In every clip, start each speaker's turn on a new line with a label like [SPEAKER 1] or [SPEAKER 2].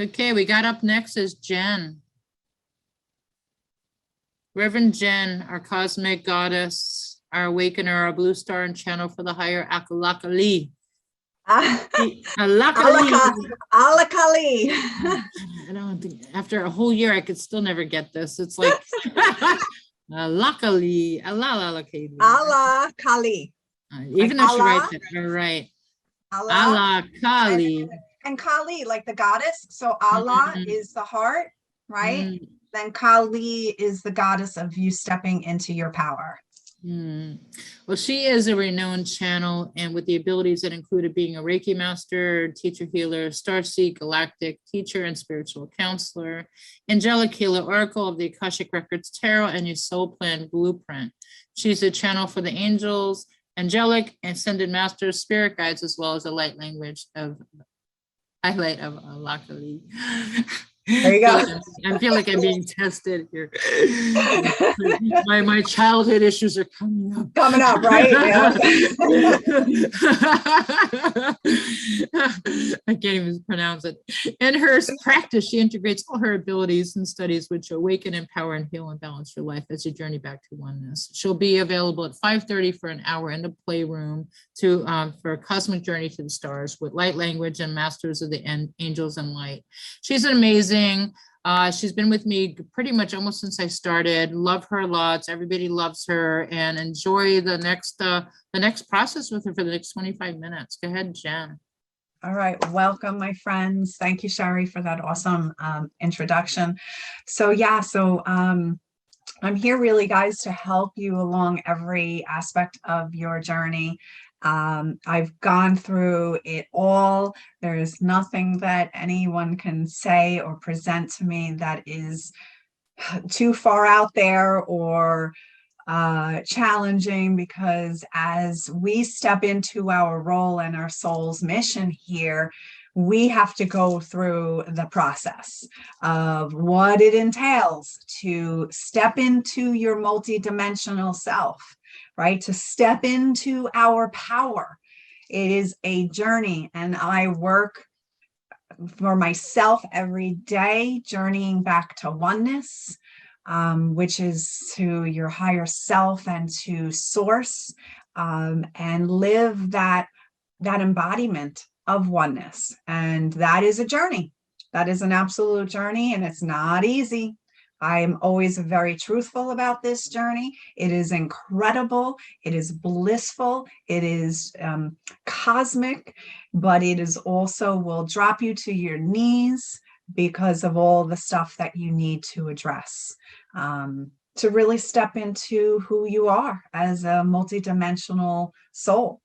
[SPEAKER 1] Okay, we got up next is Jen. Reverend Jen, our cosmic goddess, our awakener, our Bluestar and channel for the higher Alakali.
[SPEAKER 2] Alakali.
[SPEAKER 1] I don't think after a whole year I could still never get this. It's like Alakali,
[SPEAKER 2] Alakali.
[SPEAKER 1] Even though she writes it, you're right. Alakali.
[SPEAKER 2] And Kali, like the goddess. So Allah is the heart, right? Then Kali is the goddess of you stepping into your power.
[SPEAKER 1] Well, she is a renowned channel, and with the abilities that included being a Reiki Master Teacher Healer, Starseed, Galactic Teacher, and Spiritual Counselor, Angelic Healer, Oracle of the Akashic Records Tarot, and your Soul Plan Blueprint. She's a channel for the angels, angelic, ascended masters, spirit guides, as well as a light language of Highlight of Alakali.
[SPEAKER 2] There you go.
[SPEAKER 1] I feel like I'm being tested here. My childhood issues are coming up.
[SPEAKER 2] Coming up, right? Yeah.
[SPEAKER 1] I can't even pronounce it. In her practice, she integrates all her abilities and studies which awaken, empower, and heal and balance your life as you journey back to oneness. She'll be available at 5:30 for an hour in the playroom for a cosmic journey to the stars with light language and masters of the angels and light. She's an amazing. She's been with me pretty much almost since I started. Love her lots. Everybody loves her, and enjoy the next process with her for the next 25 minutes. Go ahead, Jen.
[SPEAKER 2] All right, welcome, my friends. Thank you, Sheri, for that awesome introduction. So yeah, I'm here really, guys, to help you along every aspect of your journey. I've gone through it all. There is nothing that anyone can say or present to me that is too far out there or challenging, because as we step into our role and our soul's mission here, we have to go through the process of what it entails to step into your multidimensional self, right? To step into our power. It is a journey, and I work for myself every day, journeying back to oneness, which is to your higher self and to source, and live that embodiment of oneness. And that is a journey. That is an absolute journey, and it's not easy. I'm always very truthful about this journey. It is incredible. It is blissful. It is cosmic, but it is also will drop you to your knees because of all the stuff that you need to address to really step into who you are as a multidimensional soul.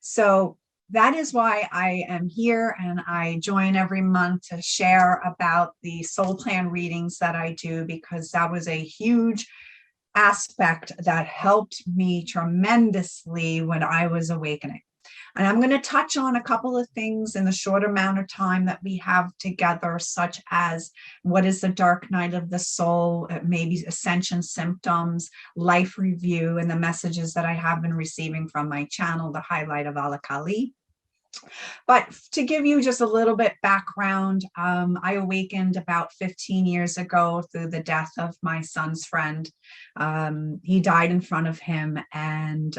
[SPEAKER 2] So that is why I am here, and I join every month to share about the soul plan readings that I do, because that was a huge aspect that helped me tremendously when I was awakening. And I'm going to touch on a couple of things in the short amount of time that we have together, such as what is the dark night of the soul, maybe ascension symptoms, life review, and the messages that I have been receiving from my channel, the Highlight of Alakali. But to give you just a little bit background, I awakened about 15 years ago through the death of my son's friend. He died in front of him, and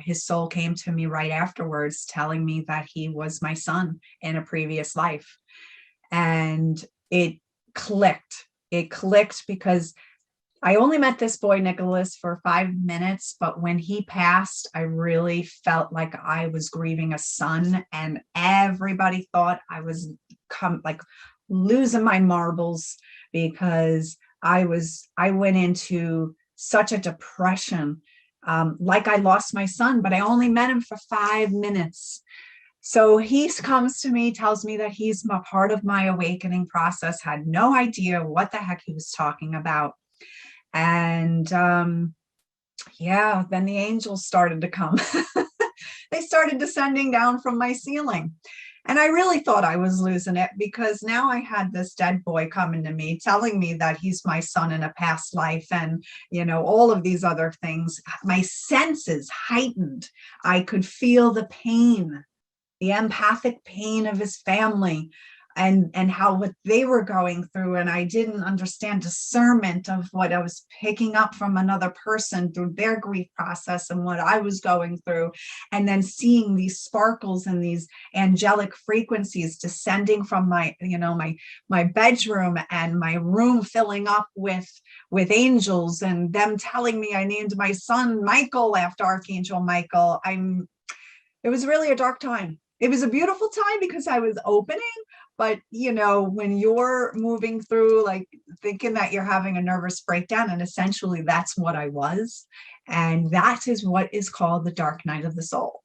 [SPEAKER 2] his soul came to me right afterwards telling me that he was my son in a previous life. And it clicked. It clicked because I only met this boy, Nicholas, for 5 minutes, but when he passed, I really felt like I was grieving a son, and everybody thought I was losing my marbles, because I went into such a depression, like I lost my son, but I only met him for 5 minutes. So he comes to me, tells me that he's a part of my awakening process, had no idea what the heck he was talking about. And yeah, then the angels started to come. They started descending down from my ceiling. And I really thought I was losing it, because now I had this dead boy coming to me, telling me that he's my son in a past life, and, you know, all of these other things. My senses heightened. I could feel the pain, the empathic pain of his family. and how what they were going through, and I didn't understand discernment of what I was picking up from another person through their grief process and what I was going through, and then seeing these sparkles and these angelic frequencies descending from my, you know, my bedroom, and my room filling up with angels, and them telling me I named my son Michael after Archangel Michael. It was really a dark time. It was a beautiful time because I was opening, but you know, when you're moving through, like thinking that you're having a nervous breakdown, and essentially that's what I was. And that is what is called the dark night of the soul.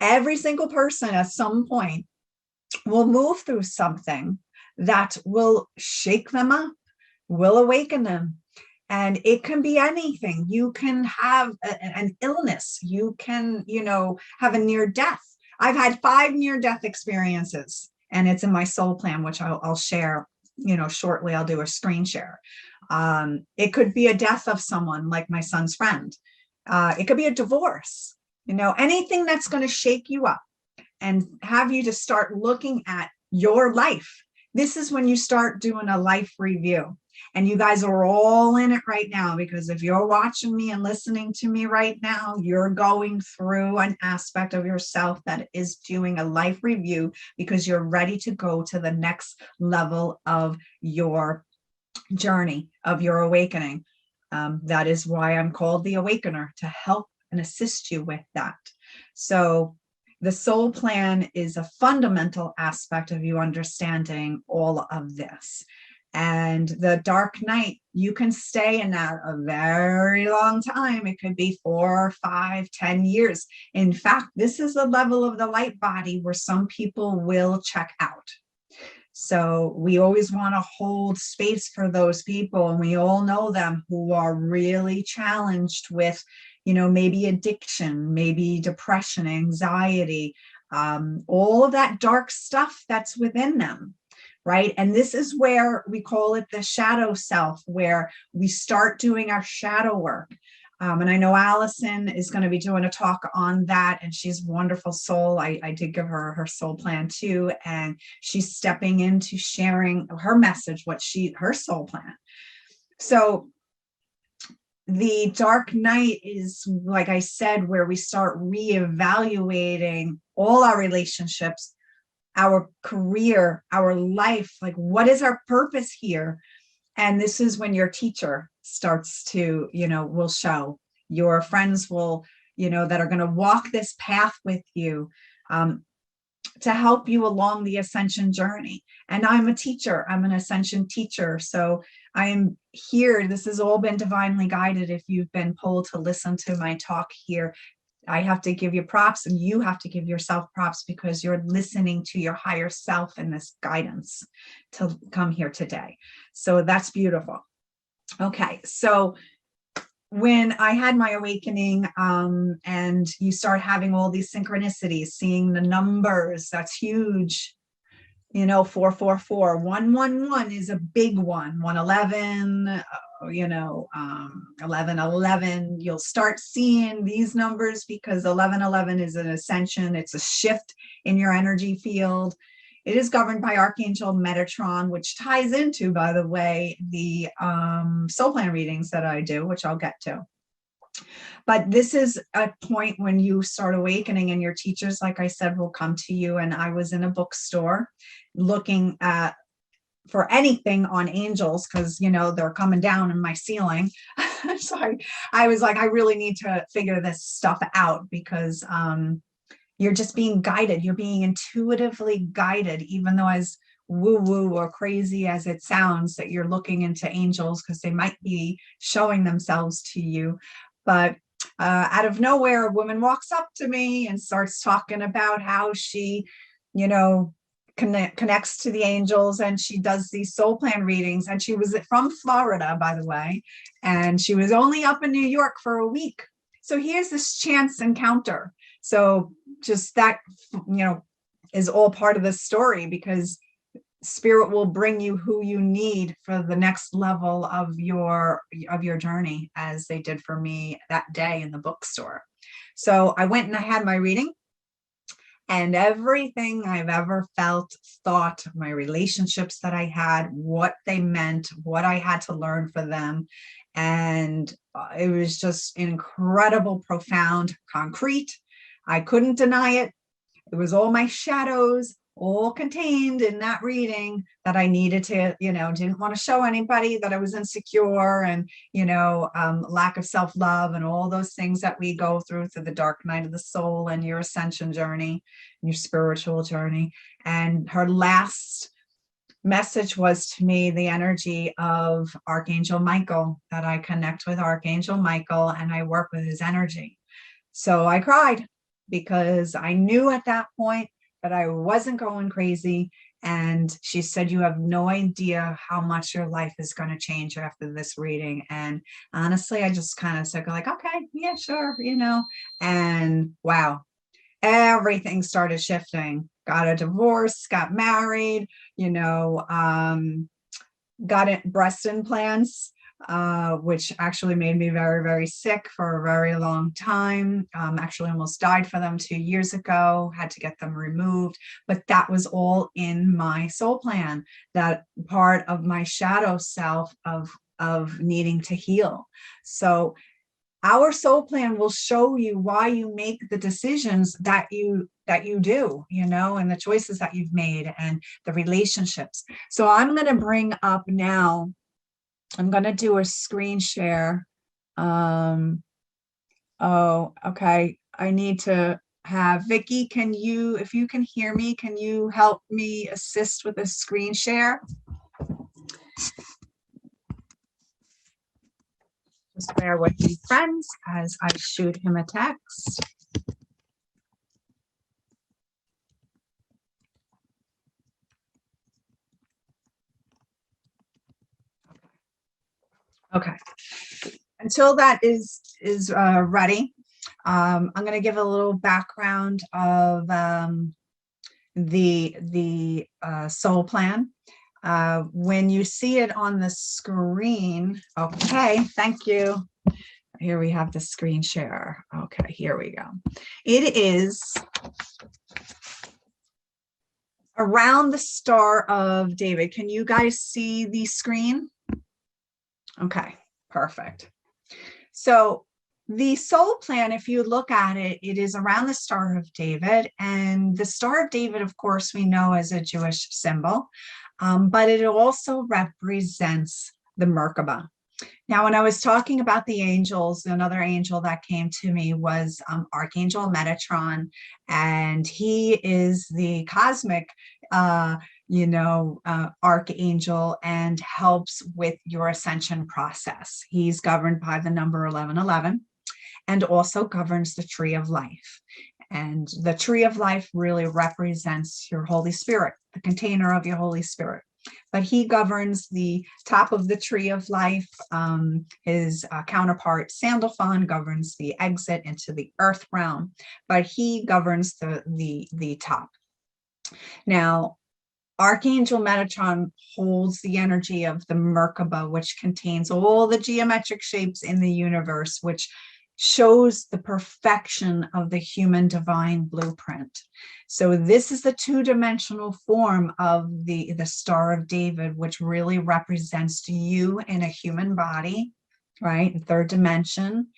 [SPEAKER 2] Every single person at some point will move through something that will shake them up, will awaken them. And it can be anything. You can have an illness. You can, you know, have a near death. I've had 5 near-death experiences, and it's in my soul plan, which I'll share, you know, shortly. I'll do a screen share. It could be a death of someone, like my son's friend. It could be a divorce, you know, anything that's going to shake you up and have you to start looking at your life. This is when you start doing a life review. And you guys are all in it right now, because if you're watching me and listening to me right now, you're going through an aspect of yourself that is doing a life review, because you're ready to go to the next level of your journey, of your awakening. That is why I'm called the Awakener, to help and assist you with that. So the soul plan is a fundamental aspect of you understanding all of this. And the dark night, you can stay in that a very long time. It could be 4, 5, 10 years. In fact, this is the level of the light body where some people will check out. So we always want to hold space for those people. And we all know them, who are really challenged with, you know, maybe addiction, maybe depression, anxiety, all of that dark stuff that's within them. Right. And this is where we call it the shadow self, where we start doing our shadow work. And I know Allison is going to be doing a talk on that, and she's a wonderful soul. I did give her her soul plan too, and she's stepping into sharing her message, her soul plan. So the dark night is, like I said, where we start reevaluating all our relationships, our career, our life, like what is our purpose here? And this is when your teacher starts to, you know, will show. Your friends will, you know, that are going to walk this path with you, to help you along the ascension journey. And I'm a teacher. I'm an ascension teacher. So I am here. This has all been divinely guided. If you've been pulled to listen to my talk here, I have to give you props, and you have to give yourself props, because you're listening to your higher self in this guidance to come here today. So that's beautiful. Okay, so when I had my awakening, and you start having all these synchronicities, seeing the numbers, that's huge. You know, 444, 111 is a big one. 111, you know, 1111. You'll start seeing these numbers, because 1111 is an ascension. It's a shift in your energy field. It is governed by Archangel Metatron, which ties into, by the way, the soul plan readings that I do, which I'll get to. But this is a point when you start awakening, and your teachers, like I said, will come to you. And I was in a bookstore looking for anything on angels, because, you know, they're coming down in my ceiling. So I was like, I really need to figure this stuff out, because you're just being guided. You're being intuitively guided, even though as woo-woo or crazy as it sounds, that you're looking into angels, because they might be showing themselves to you. But out of nowhere, a woman walks up to me and starts talking about how she, you know, connects to the angels, and she does these soul plan readings. And she was from Florida, by the way, and she was only up in New York for a week. So here's this chance encounter. So just that, you know, is all part of the story, because spirit will bring you who you need for the next level of your journey, as they did for me that day in the bookstore. So I went and I had my reading, And everything I've ever felt, thought, my relationships that I had, what they meant, what I had to learn for them. And it was just incredible, profound, concrete. I couldn't deny it. It was all my shadows, all contained in that reading that I needed to, didn't want to show anybody that I was insecure and, lack of self-love and all those things that we go through the dark night of the soul and your ascension journey, your spiritual journey. And her last message was to me the energy of Archangel Michael, that I connect with Archangel Michael and I work with his energy. So I cried because I knew at that point that I wasn't going crazy. And she said, you have no idea how much your life is going to change after this reading. And honestly, I just kind of said like, okay, yeah, sure. And wow, everything started shifting. Got a divorce, got married, got breast implants, which actually made me very, very sick for a very long time. Actually almost died for them 2 years ago, had to get them removed, but that was all in my soul plan, that part of my shadow self of needing to heal. So our soul plan will show you why you make the decisions that you do, and the choices that you've made and the relationships. So I'm going to bring up now, I'm going to do a screen share. Oh, okay. I need to have Vicky. If you can hear me, can you help me assist with a screen share? Just bear with me, friends, as I shoot him a text. Okay. Until that is ready, I'm going to give a little background of the soul plan. When you see it on the screen, okay, thank you. Here we have the screen share. Okay, here we go. It is around the Star of David. Can you guys see the screen? Okay, perfect. So the soul plan, if you look at it, it is around the Star of David. And the Star of David, of course, we know as a Jewish symbol, but it also represents the Merkaba. Now, when I was talking about the angels, another angel that came to me was Archangel Metatron, and he is the cosmic archangel and helps with your ascension process. He's governed by the number 1111 and also governs the tree of life. And the tree of life really represents your Holy Spirit, the container of your Holy Spirit. But he governs the top of the tree of life. His counterpart, Sandalphon, governs the exit into the earth realm, but he governs the top. Now, Archangel Metatron holds the energy of the Merkaba, which contains all the geometric shapes in the universe, which shows the perfection of the human divine blueprint. So this is the two-dimensional form of the Star of David, which really represents you in a human body, right? Third dimension,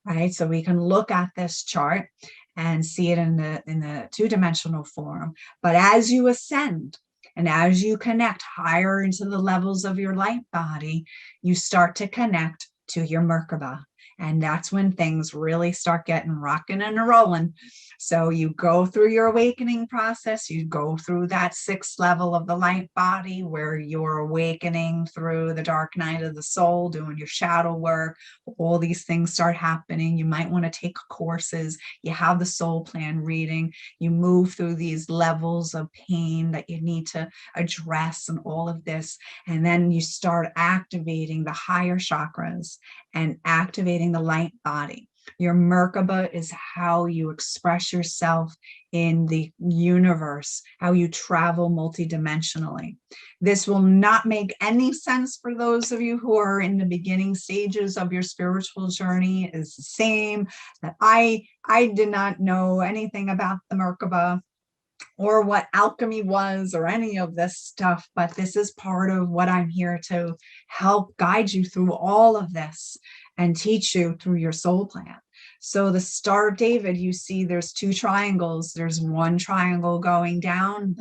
[SPEAKER 2] right? So we can look at this chart and see it in the two-dimensional form. But as you ascend, and as you connect higher into the levels of your light body, you start to connect to your Merkaba. And that's when things really start getting rocking and rolling. So you go through your awakening process, you go through that 6th level of the light body where you're awakening through the dark night of the soul, doing your shadow work. All these things start happening. You might want to take courses. You have the soul plan reading. You move through these levels of pain that you need to address and all of this. And then you start activating the higher chakras and activating the light body. Your Merkaba is how you express yourself in the universe, how you travel multidimensionally. This will not make any sense for those of you who are in the beginning stages of your spiritual journey. It's the same that I did not know anything about the Merkaba or what alchemy was or any of this stuff, but this is part of what I'm here to help guide you through all of this and teach you through your soul plan. So the Star of David, you see there's two triangles. There's one triangle going down,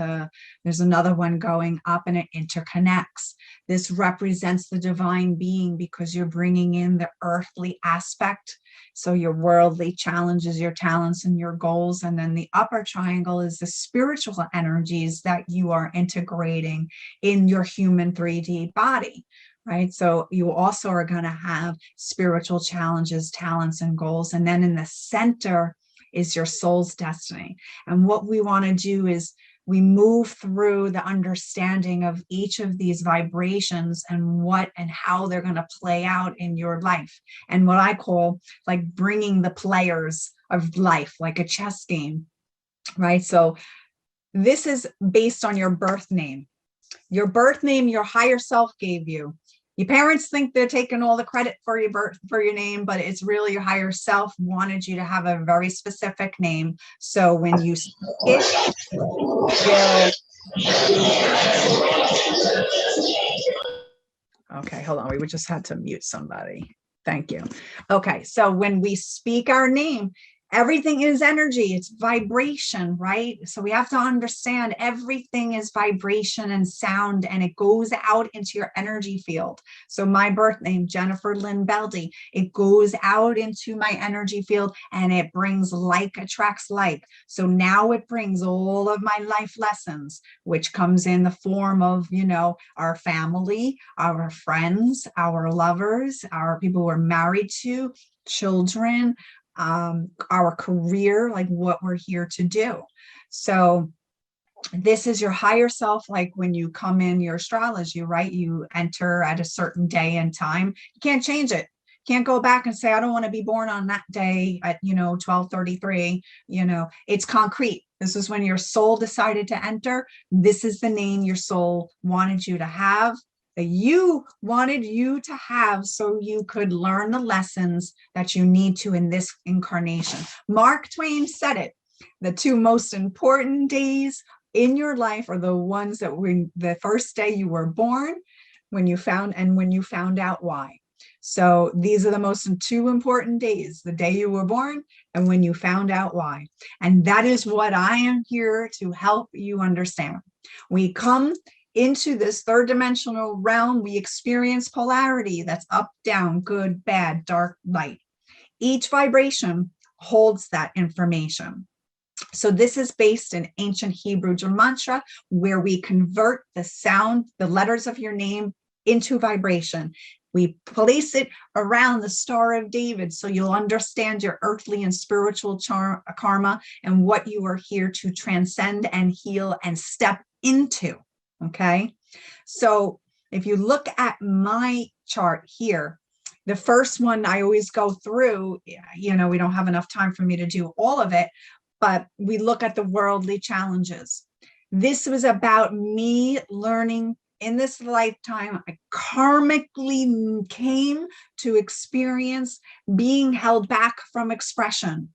[SPEAKER 2] there's another one going up, and it interconnects. This represents the divine being because you're bringing in the earthly aspect. So your worldly challenges, your talents, and your goals. And then the upper triangle is the spiritual energies that you are integrating in your human 3D body. Right. So you also are going to have spiritual challenges, talents, and goals. And then in the center is your soul's destiny. And what we want to do is we move through the understanding of each of these vibrations and what and how they're going to play out in your life. And what I call like bringing the players of life, like a chess game. Right. So this is based on your birth name. Your birth name, your higher self gave you. Your parents think they're taking all the credit for your birth, for your name, but it's really your higher self wanted you to have a very specific name. So when you speak it, okay, hold on. We just had to mute somebody. Thank you. Okay, so when we speak our name, everything is energy, it's vibration, right? So we have to understand everything is vibration and sound, and it goes out into your energy field. So my birth name, Jennifer Lynn Beldy, it goes out into my energy field and it brings like attracts like. So now it brings all of my life lessons, which comes in the form of, you know, our family, our friends, our lovers, our people we're married to, children, our career, like what we're here to do. So this is your higher self. Like when you come in your astrology, right? You enter at a certain day and time. You can't change it. Can't go back and say, I don't want to be born on that day at, 12:33, it's concrete. This is when your soul decided to enter. This is the name your soul wanted you to have, that you wanted you to have, so you could learn the lessons that you need to in this incarnation. Mark Twain said it, the two most important days in your life are the ones that were the first day you were born, when you found out why. So these are the most two important days, the day you were born and when you found out why. And that is what I am here to help you understand. We come into this third dimensional realm, we experience polarity. That's up, down, good, bad, dark, light. Each vibration holds that information. So this is based in ancient Hebrew gematria, where we convert the sound, the letters of your name, into vibration. We place it around the Star of David, so you'll understand your earthly and spiritual karma and what you are here to transcend and heal and step into. Okay, so if you look at my chart here, the first one I always go through, we don't have enough time for me to do all of it, but we look at the worldly challenges. This was about me learning in this lifetime. I karmically came to experience being held back from expression.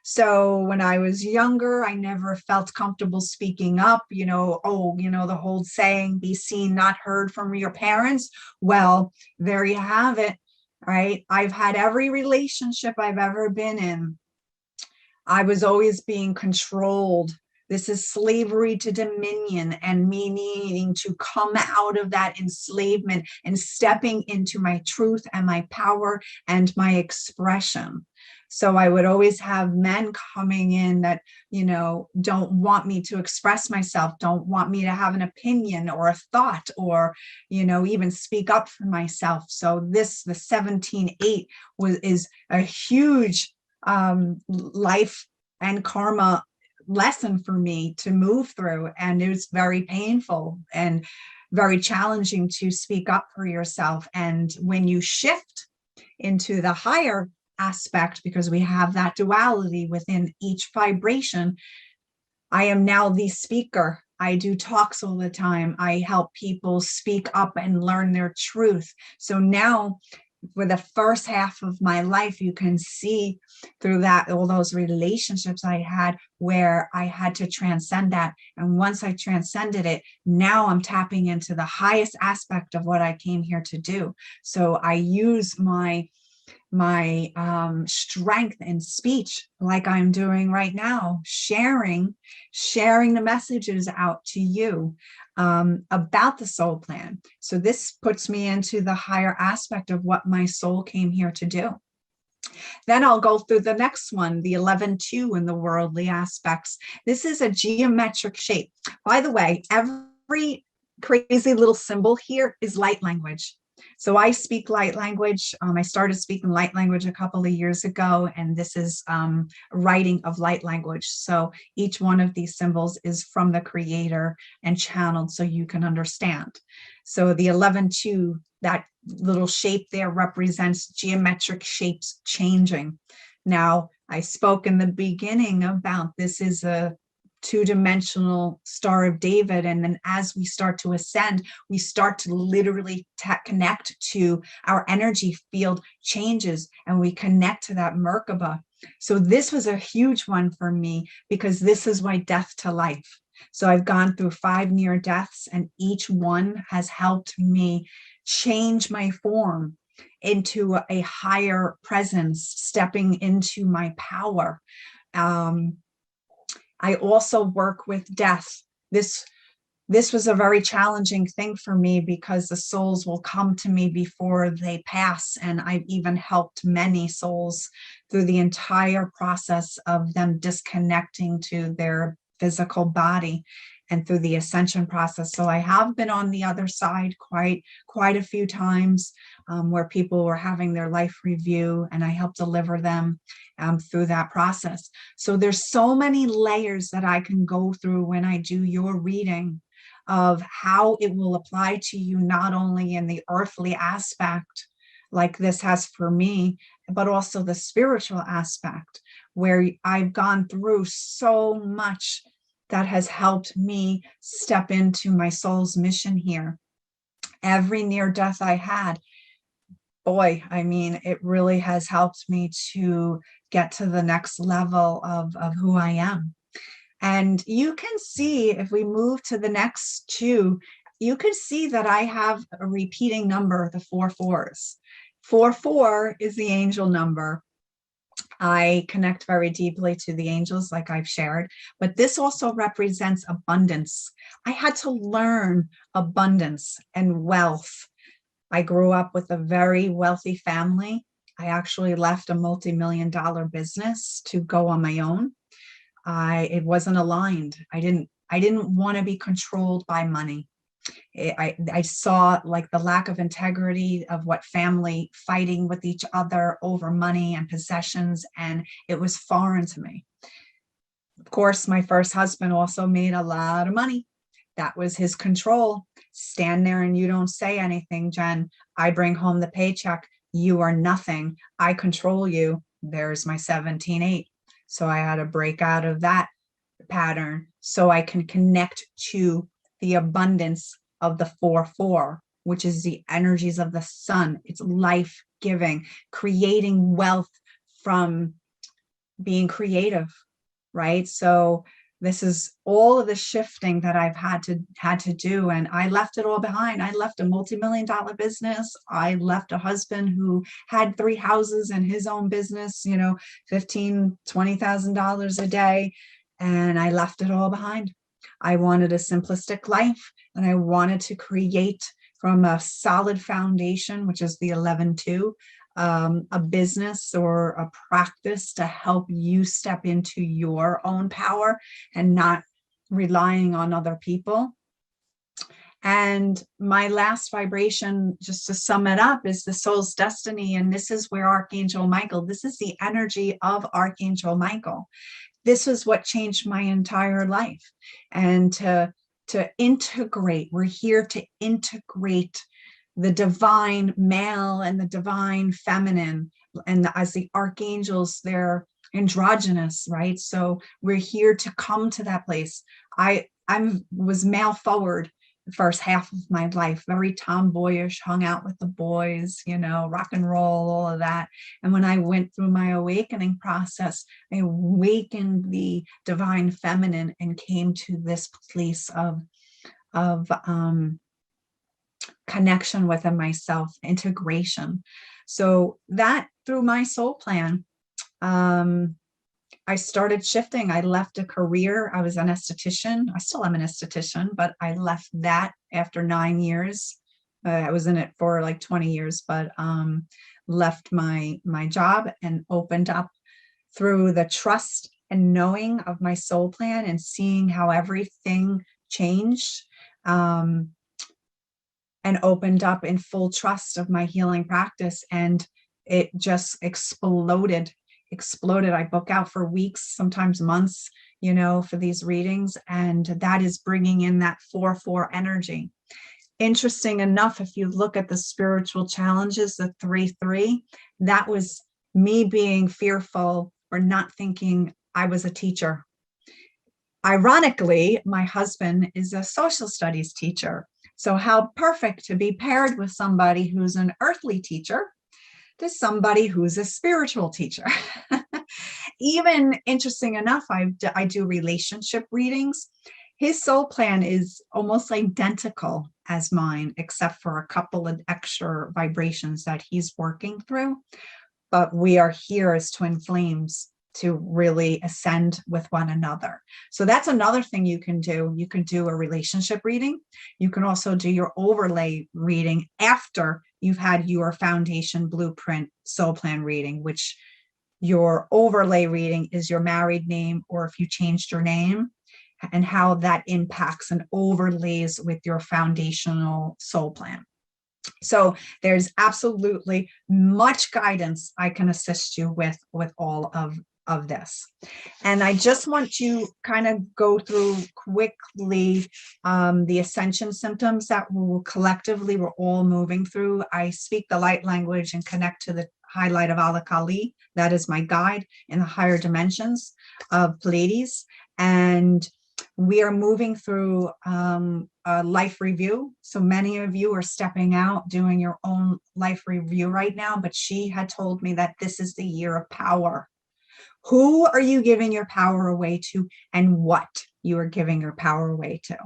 [SPEAKER 2] So when I was younger, I never felt comfortable speaking up, the whole saying, be seen, not heard from your parents. Well, there you have it, right? I've had every relationship I've ever been in. I was always being controlled. This is slavery to dominion, and me needing to come out of that enslavement and stepping into my truth and my power and my expression. So I would always have men coming in that, don't want me to express myself, don't want me to have an opinion or a thought or, even speak up for myself. So the 17-8 is a huge life and karma lesson for me to move through. And it was very painful and very challenging to speak up for yourself. And when you shift into the higher aspect, because we have that duality within each vibration, I am now the speaker. I do talks all the time. I help people speak up and learn their truth. So now for the first half of my life, you can see through that, all those relationships I had where I had to transcend that. And once I transcended it, now I'm tapping into the highest aspect of what I came here to do. So I use my strength in speech, like I'm doing right now, sharing the messages out to you about the soul plan. So this puts me into the higher aspect of what my soul came here to do. Then I'll go through the next one, the 11-2 in the worldly aspects. This is a geometric shape. By the way, every crazy little symbol here is light language. So I speak light language. I started speaking light language a couple of years ago, and this is writing of light language. So each one of these symbols is from the creator and channeled so you can understand. So the 11-2, that little shape there represents geometric shapes changing. Now, I spoke in the beginning about this is a two-dimensional Star of David, and then as we start to ascend, we start to literally connect to our energy field changes, and we connect to that Merkaba. So this was a huge one for me, because this is my death to life. So I've gone through 5 near deaths, and each one has helped me change my form into a higher presence, stepping into my power. I also work with death. This was a very challenging thing for me, because the souls will come to me before they pass. And I've even helped many souls through the entire process of them disconnecting to their physical body and through the ascension process. So I have been on the other side quite a few times, where people were having their life review, and I helped deliver them through that process. So there's so many layers that I can go through when I do your reading of how it will apply to you, not only in the earthly aspect like this has for me, but also the spiritual aspect, where I've gone through so much that has helped me step into my soul's mission here. Every near death I had, boy, I mean, it really has helped me to get to the next level of who I am. And you can see, if we move to the next 2, you can see that I have a repeating number, the 4 4s. 4 is the angel number. I connect very deeply to the angels, like I've shared, but this also represents abundance. I had to learn abundance and wealth. I grew up with a very wealthy family. I actually left a multi-million-dollar business to go on my own. It wasn't aligned. I didn't want to be controlled by money. I saw like the lack of integrity of what family fighting with each other over money and possessions, and it was foreign to me. Of course, my first husband also made a lot of money. That was his control. Stand there and you don't say anything, Jen. I bring home the paycheck. You are nothing. I control you. There's my 17-8. So I had to break out of that pattern so I can connect to the abundance of the 4-4, which is the energies of the sun. It's life-giving, creating wealth from being creative, right? So this is all of the shifting that I've had to do, and I left it all behind. I left a multi-million-dollar business. I left a husband who had 3 houses and his own business, $15,000, $20,000 a day, and I left it all behind. I wanted a simplistic life, and I wanted to create from a solid foundation, which is the 11-2, a business or a practice to help you step into your own power and not relying on other people. And my last vibration, just to sum it up, is the soul's destiny. And this is where Archangel Michael, this is the energy of Archangel Michael. This is what changed my entire life. And to integrate, we're here to integrate the divine male and the divine feminine. And as the archangels, they're androgynous, right? So we're here to come to that place. I was male forward first half of my life, very tomboyish, hung out with the boys, rock and roll, all of that. And when I went through my awakening process, I awakened the divine feminine and came to this place of connection within myself, integration. So that through my soul plan, I started shifting. I left a career. I was an esthetician. I still am an esthetician, but I left that after 9 years. I was in it for like 20 years, but left my job and opened up through the trust and knowing of my soul plan and seeing how everything changed, and opened up in full trust of my healing practice. And it just exploded. I book out for weeks, sometimes months, for these readings. And that is bringing in that 4-4 energy. Interesting enough, if you look at the spiritual challenges, the 3-3, that was me being fearful or not thinking I was a teacher. Ironically, my husband is a social studies teacher. So how perfect to be paired with somebody who's an earthly teacher to somebody who's a spiritual teacher. Even interesting enough, I do relationship readings. His soul plan is almost identical as mine, except for a couple of extra vibrations that he's working through. But we are here as twin flames to really ascend with one another. So that's another thing you can do. You can do a relationship reading. You can also do your overlay reading after you've had your foundation blueprint soul plan reading, which your overlay reading is your married name, or if you changed your name, and how that impacts and overlays with your foundational soul plan. So there's absolutely much guidance I can assist you with all of this. And I just want to kind of go through quickly the ascension symptoms that we're all moving through. I speak the light language and connect to the Highlight of Alakali. That is my guide in the higher dimensions of Pleiades. And we are moving through a life review. So many of you are stepping out, doing your own life review right now, but she had told me that this is the year of power. Who are you giving your power away to, and what you are giving your power away to?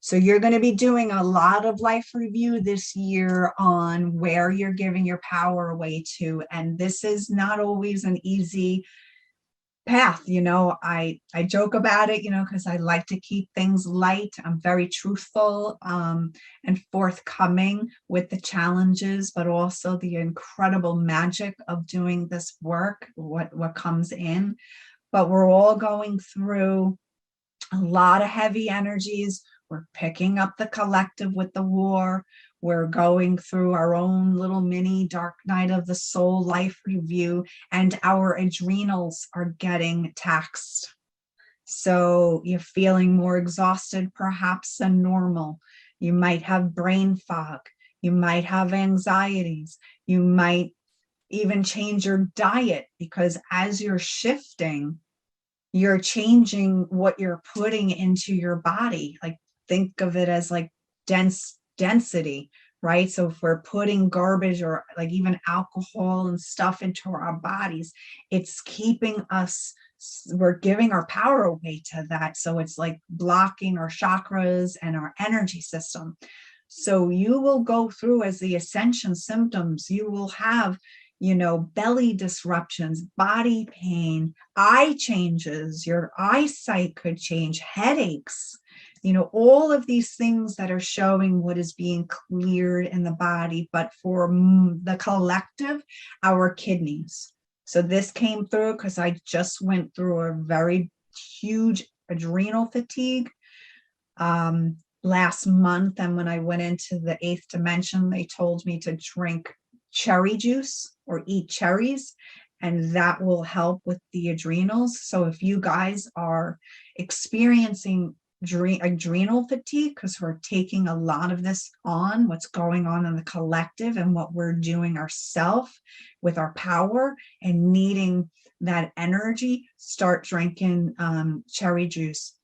[SPEAKER 2] So you're going to be doing a lot of life review this year on where you're giving your power away to. And this is not always an easy path. I joke about it, because I like to keep things light. I'm very truthful and forthcoming with the challenges, but also the incredible magic of doing this work, what comes in. But we're all going through a lot of heavy energies. We're picking up the collective with the war. We're going through our own little mini dark night of the soul life review, and our adrenals are getting taxed. So you're feeling more exhausted perhaps than normal. You might have brain fog. You might have anxieties. You might even change your diet, because as you're shifting, you're changing what you're putting into your body. Like, think of it as like density, right? So if we're putting garbage or like even alcohol and stuff into our bodies, it's keeping us, we're giving our power away to that. So it's like blocking our chakras and our energy system. So you will go through, as the ascension symptoms, you will have, belly disruptions, body pain, eye changes, your eyesight could change, headaches, all of these things that are showing what is being cleared in the body. But for the collective, our kidneys. So this came through because I just went through a very huge adrenal fatigue last month. And when I went into the 8th dimension, they told me to drink cherry juice or eat cherries, and that will help with the adrenals. So if you guys are experiencing adrenal fatigue, because we're taking a lot of this on, what's going on in the collective and what we're doing ourselves with our power and needing that energy, start drinking cherry juice.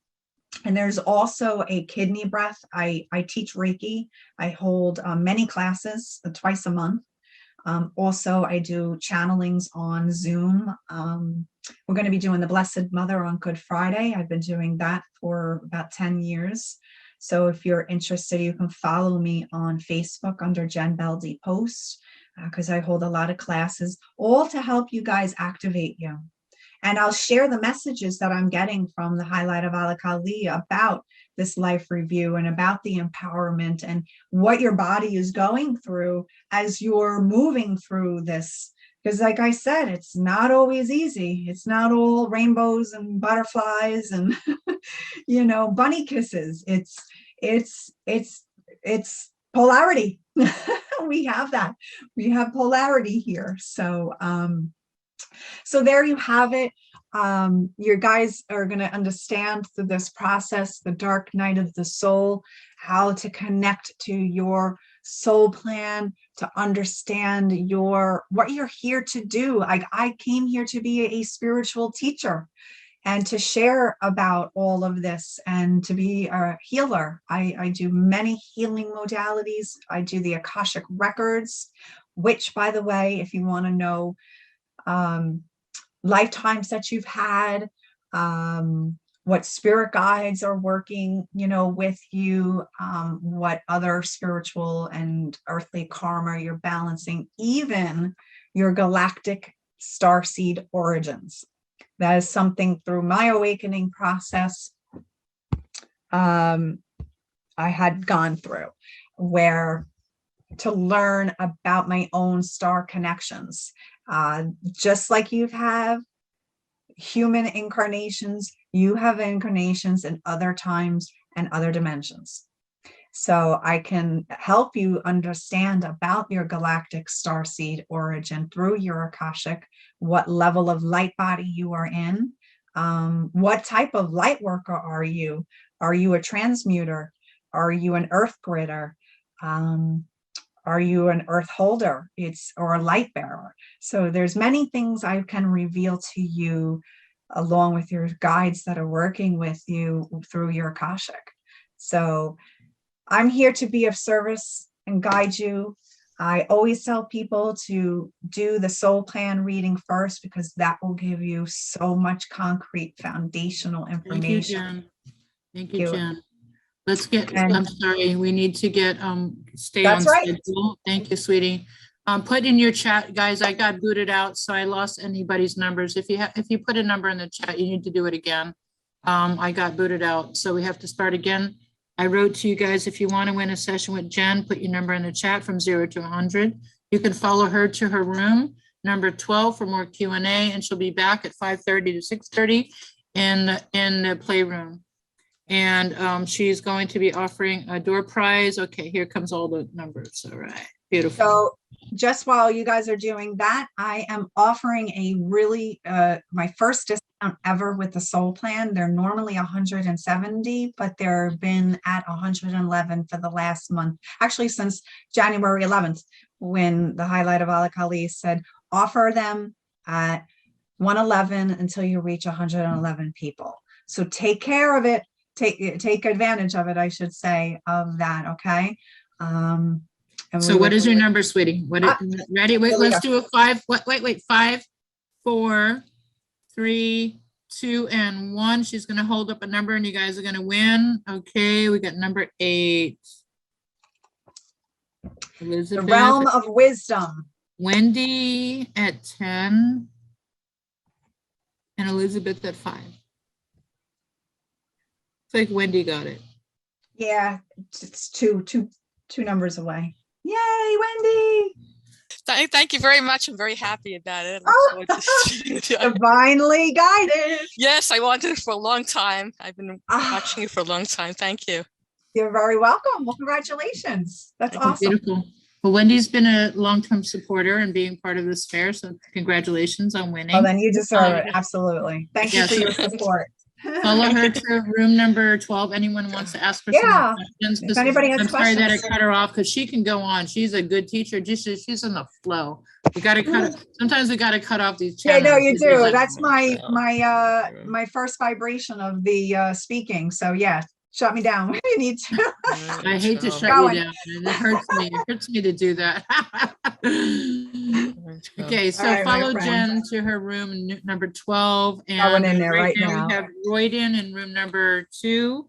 [SPEAKER 2] And there's also a kidney breath. I teach Reiki. I hold many classes twice a month. Also, I do channelings on Zoom. We're going to be doing the Blessed Mother on Good Friday. I've been doing that for about 10 years. So if you're interested, you can follow me on Facebook under Jen Beldy Post, because I hold a lot of classes, all to help you guys activate you. And I'll share the messages that I'm getting from the Highlight of Alakali about this life review and about the empowerment and what your body is going through as you're moving through this. Because like I said, it's not always easy. It's not all rainbows and butterflies and, you know, bunny kisses. It's polarity. We have that. We have polarity here. So there you have it. Your guys are going to understand through this process, the dark night of the soul, how to connect to your soul plan, to understand what you're here to do. I came here to be a spiritual teacher and to share about all of this and to be a healer. I do many healing modalities. I do the Akashic Records, which, by the way, if you want to know lifetimes that you've had, what spirit guides are working, you know, with you, what other spiritual and earthly karma you're balancing, even your galactic starseed origins. That is something through my awakening process I had gone through, where to learn about my own star connections. Just like you have human incarnations, you have incarnations in other times and other dimensions. So I can help you understand about your galactic starseed origin through your Akashic, what level of light body you are in, what type of light worker are you? Are you a transmuter? Are you an earth gritter? Are you an earth holder? Or a light bearer? So there's many things I can reveal to you along with your guides that are working with you through your Akashic. So I'm here to be of service and guide you. I always tell people to do the soul plan reading first, because that will give you so much concrete foundational information.
[SPEAKER 1] Thank you, Jen. Let's get, I'm sorry, we need to get, stay on schedule. Thank you, sweetie. Put in your chat, guys, I got booted out, so I lost anybody's numbers. If you put a number in the chat, you need to do it again. I got booted out, so we have to start again. I wrote to you guys, if you want to win a session with Jen, put your number in the chat from 0 to 100. You can follow her to her room, number 12, for more Q&A, and she'll be back at 5:30 to 6:30 in the playroom. And she's going to be offering a door prize. Okay, here comes all the numbers. All right, beautiful.
[SPEAKER 2] So just while you guys are doing that, I am offering a really, my first discount ever with the soul plan. They're normally 170, but they've been at 111 for the last month. Actually, since January 11th, when the Highlight of Alakali said, offer them at 111 until you reach 111 people. So take care of it. Take advantage of it, I should say, of that. Okay.
[SPEAKER 1] So what is your number, sweetie? Ready? Wait, let's do a 5. Wait. 5, 4, 3, 2, and 1. She's going to hold up a number and you guys are going to win. Okay. We got number 8. Elizabeth.
[SPEAKER 2] The realm of wisdom.
[SPEAKER 1] Wendy at 10 and Elizabeth at 5. It's like Wendy got it.
[SPEAKER 2] Yeah, it's two numbers away. Yay, Wendy!
[SPEAKER 3] Thank you very much. I'm very happy about it.
[SPEAKER 2] Divinely guided.
[SPEAKER 3] Yes, I wanted it for a long time. I've been watching you for a long time. Thank you.
[SPEAKER 2] You're very welcome. Well, congratulations. That's awesome.
[SPEAKER 1] Beautiful. Well, Wendy's been a long-term supporter and being part of this fair, so congratulations on winning.
[SPEAKER 2] Well, then you deserve it. Absolutely. Thank you for your support.
[SPEAKER 1] Follow her to room number 12. Anyone wants to ask her some
[SPEAKER 2] Yeah,
[SPEAKER 1] questions?
[SPEAKER 2] if
[SPEAKER 1] 'Cause
[SPEAKER 2] anybody has
[SPEAKER 1] I'm sorry that I
[SPEAKER 2] questions.
[SPEAKER 1] cut her off because she can go on. She's a good teacher. Just she's in the flow. We got to sometimes we got to cut off these
[SPEAKER 2] Yeah,
[SPEAKER 1] channels.
[SPEAKER 2] no, you
[SPEAKER 1] because there's
[SPEAKER 2] do.
[SPEAKER 1] a-
[SPEAKER 2] That's my first vibration of the speaking. So yeah, shut me down when you need to.
[SPEAKER 1] I hate to shut
[SPEAKER 2] Going.
[SPEAKER 1] you down. And it hurts me. It hurts me to do that. Okay, so
[SPEAKER 2] All right, my
[SPEAKER 1] follow
[SPEAKER 2] friend.
[SPEAKER 1] Jen to her room number 12.
[SPEAKER 2] Going
[SPEAKER 1] And
[SPEAKER 2] in there
[SPEAKER 1] right
[SPEAKER 2] right
[SPEAKER 1] now
[SPEAKER 2] now.
[SPEAKER 1] we have Royden in room number 2.